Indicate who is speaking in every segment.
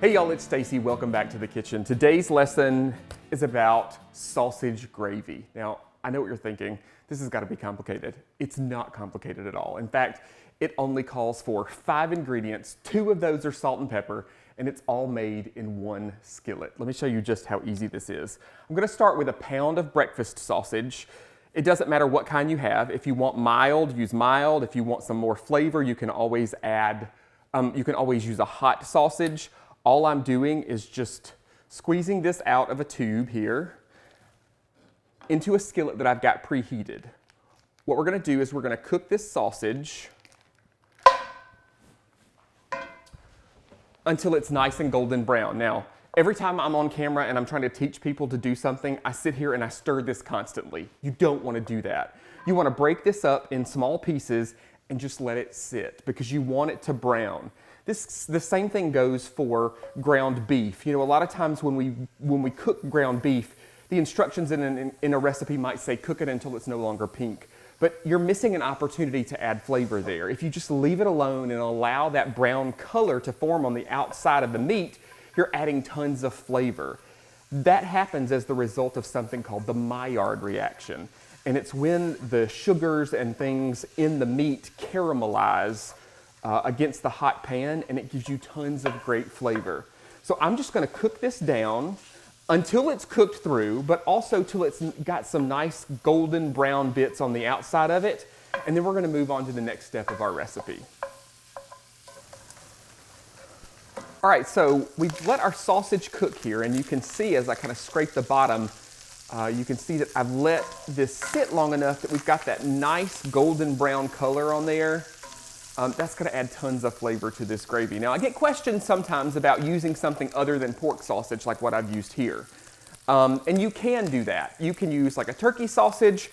Speaker 1: Hey y'all, it's Stacy. Welcome back to the kitchen. Today's lesson is about sausage gravy. Now, I know what you're thinking. This has got to be complicated. It's not complicated at all. In fact, it only calls for 5 ingredients. 2 of those are salt and pepper, and it's all made in 1 skillet. Let me show you just how easy this is. I'm going to start with a pound of breakfast sausage. It doesn't matter what kind you have. If you want mild, use mild. If you want some more flavor, you can always use a hot sausage. All I'm doing is just squeezing this out of a tube here into a skillet that I've got preheated. What we're going to do is we're going to cook this sausage until it's nice and golden brown. Now, every time I'm on camera and I'm trying to teach people to do something, I sit here and I stir this constantly. You don't want to do that. You want to break this up in small pieces and just let it sit because you want it to brown. The same thing goes for ground beef. You know, a lot of times when we cook ground beef, the instructions in a recipe might say cook it until it's no longer pink. But you're missing an opportunity to add flavor there. If you just leave it alone and allow that brown color to form on the outside of the meat, you're adding tons of flavor. That happens as the result of something called the Maillard reaction. And it's when the sugars and things in the meat caramelize against the hot pan, and it gives you tons of great flavor. So I'm just going to cook this down until it's cooked through, but also till it's got some nice golden brown bits on the outside of it, and then we're going to move on to the next step of our recipe. All right, so we've let our sausage cook here, and you can see as I kind of scrape the bottom, you can see that I've let this sit long enough that we've got that nice golden brown color on there. That's going to add tons of flavor to this gravy. Now, I get questions sometimes about using something other than pork sausage like what I've used here. And you can do that. You can use like a turkey sausage,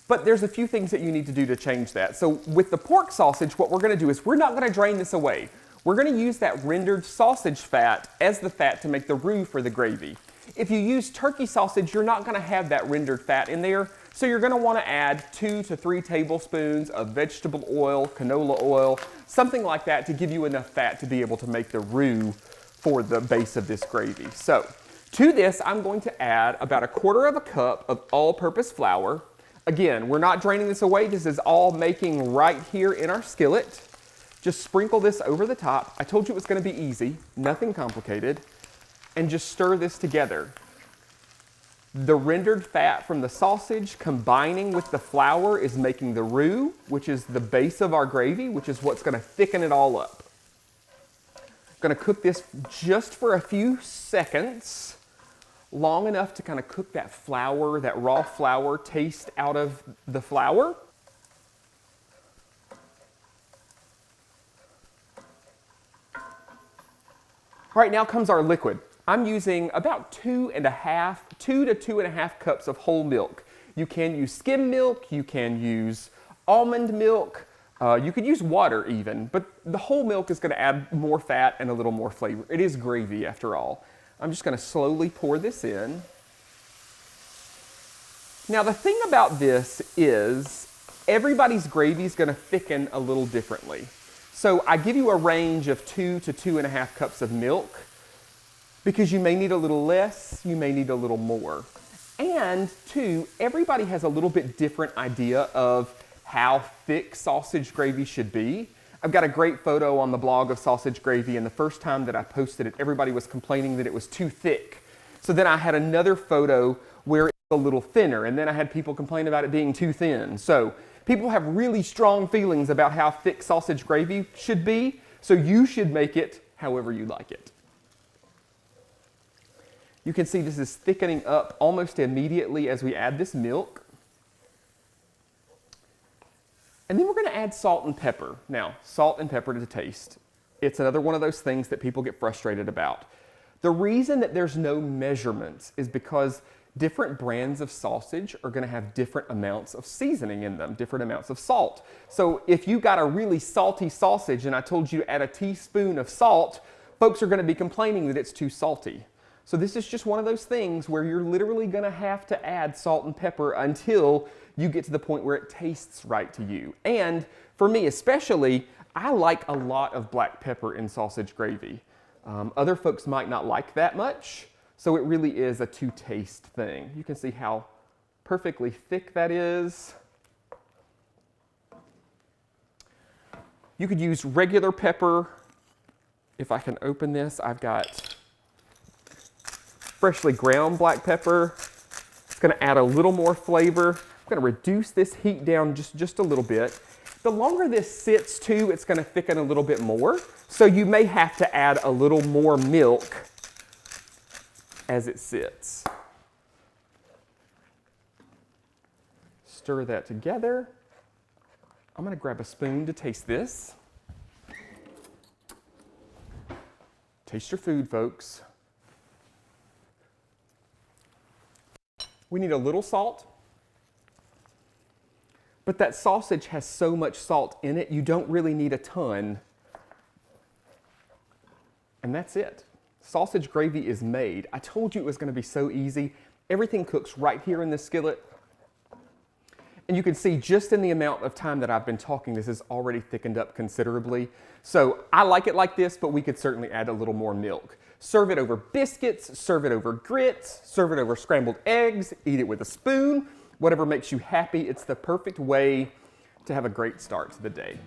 Speaker 1: but there's a few things that you need to do to change that. So with the pork sausage, what we're going to do is we're not going to drain this away. We're going to use that rendered sausage fat as the fat to make the roux for the gravy. If you use turkey sausage, you're not going to have that rendered fat in there. So you're going to want to add 2 to 3 tablespoons of vegetable oil, canola oil, something like that to give you enough fat to be able to make the roux for the base of this gravy. So to this, I'm going to add about 1/4 cup of all-purpose flour. Again, we're not draining this away. This is all making right here in our skillet. Just sprinkle this over the top. I told you it was going to be easy, nothing complicated. And just stir this together. The rendered fat from the sausage combining with the flour is making the roux, which is the base of our gravy, which is what's going to thicken it all up. I'm going to cook this just for a few seconds, long enough to kind of cook that flour, that raw flour taste out of the flour. All right, now comes our liquid. I'm using about 2 to 2.5 cups of whole milk. You can use skim milk, you can use almond milk, you could use water even, but the whole milk is going to add more fat and a little more flavor. It is gravy after all. I'm just going to slowly pour this in. Now the thing about this is everybody's gravy is going to thicken a little differently. So I give you a range of 2 to 2.5 cups of milk, because you may need a little less, you may need a little more. And 2, everybody has a little bit different idea of how thick sausage gravy should be. I've got a great photo on the blog of sausage gravy, and the first time that I posted it, everybody was complaining that it was too thick. So then I had another photo where it's a little thinner, and then I had people complain about it being too thin. So people have really strong feelings about how thick sausage gravy should be, so you should make it however you like it. You can see this is thickening up almost immediately as we add this milk. And then we're going to add salt and pepper. Now, salt and pepper to taste. It's another one of those things that people get frustrated about. The reason that there's no measurements is because different brands of sausage are going to have different amounts of seasoning in them, different amounts of salt. So if you got a really salty sausage and I told you to add a teaspoon of salt, folks are going to be complaining that it's too salty. So this is just one of those things where you're literally going to have to add salt and pepper until you get to the point where it tastes right to you. And for me especially, I like a lot of black pepper in sausage gravy. Other folks might not like that much, so it really is a to-taste thing. You can see how perfectly thick that is. You could use regular pepper. If I can open this, I've got freshly ground black pepper. It's going to add a little more flavor. I'm going to reduce this heat down just a little bit. The longer this sits too, it's going to thicken a little bit more. So you may have to add a little more milk as it sits. Stir that together. I'm going to grab a spoon to taste this. Taste your food, folks. We need a little salt, but that sausage has so much salt in it, you don't really need a ton. And that's it. Sausage gravy is made. I told you it was going to be so easy. Everything cooks right here in the skillet. And you can see just in the amount of time that I've been talking, this is already thickened up considerably. So I like it like this, but we could certainly add a little more milk. Serve it over biscuits, serve it over grits, serve it over scrambled eggs, eat it with a spoon, whatever makes you happy. It's the perfect way to have a great start to the day.